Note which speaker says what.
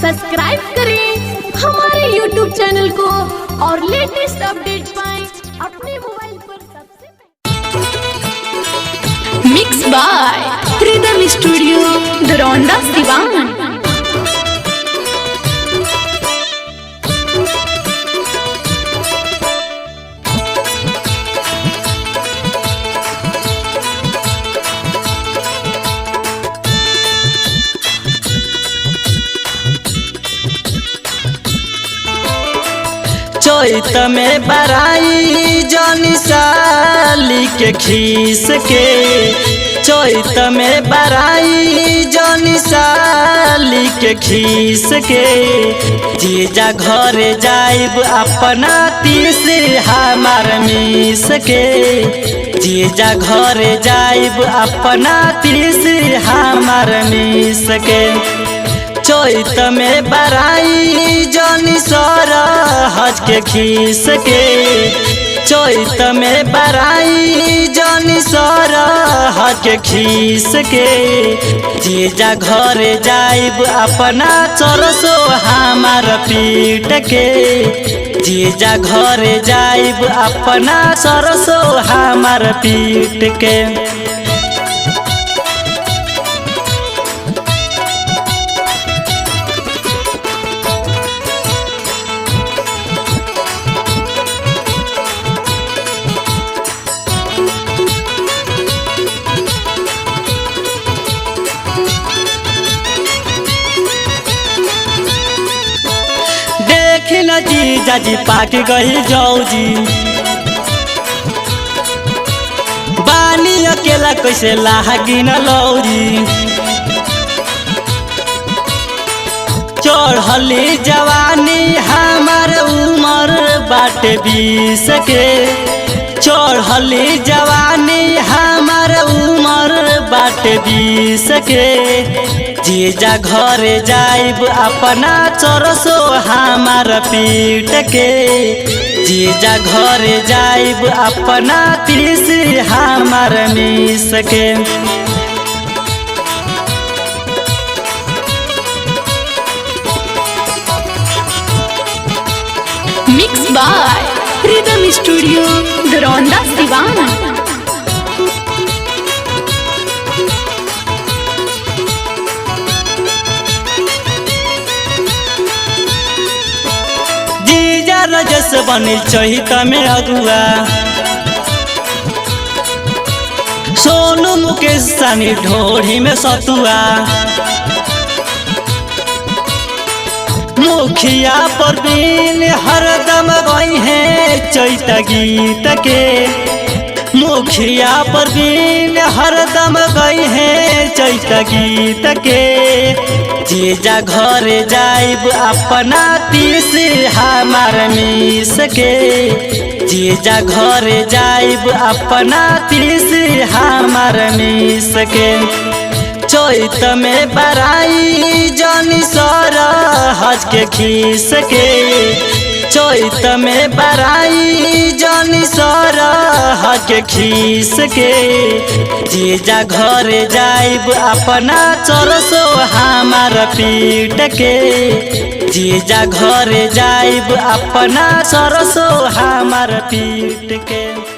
Speaker 1: Subscribe करें हमारे YouTube channel को और लेटेस्ट अपडेट पाएं अपने मोबाइल पर सबसे पहले। Mix by rhythm studio Daraunda Siwan.
Speaker 2: चैत में बराई जनी साली के खीस के, चैत में बराई जनी साली के खीस के। जीजा घरे जाइब अपना तीस हमार मीस के, जीजा घरे जाइब अपना तीस हमार मीस के। चैत में बराई जनी सरहज के खीस के, चैत में बराई जनी सरहज के खीस के। जीजा घरे जाइब अपना चरसो हमार पीट के, जीजा घरे जाइब अपना सरसो हमार पीट के। देखिन जीजा जी पाक गई जौजी, बानी अकेला कैसे लागी न लौजी। चढ़ली जवानी हमार उमर बाटे 20 के, चढ़ली जवानी हमार उमर बाटे 20 के। जीजा घरे जाइब अपना चरसो हमार पीट के, जीजा घरे जाइब अपना 30 हमार मीस के।
Speaker 1: Mix by rhythm studio Daraunda Siwan.
Speaker 2: जीजा रजस बनिल चहित में अगुआ, सोनू मुकेश सानी ढोढ़ी में सतुआ। मुखिया परवीन हरदम गई है चैत गीत के, मुखिया परवीन हरदम गई है चैत गीत के। जीजा घरे जाइब अपना 30 हमार मीस के, जीजा घरे जाइब अपना 30 हमार मीस के। चैत में बराई जनी सरहज के खीस के, चैत में बराई जनी सरहज के खीस के। जीजा घरे जाइब अपना चरसो हमार पीट के, जीजा घरे जाइब अपना सरसो हमार पीट के।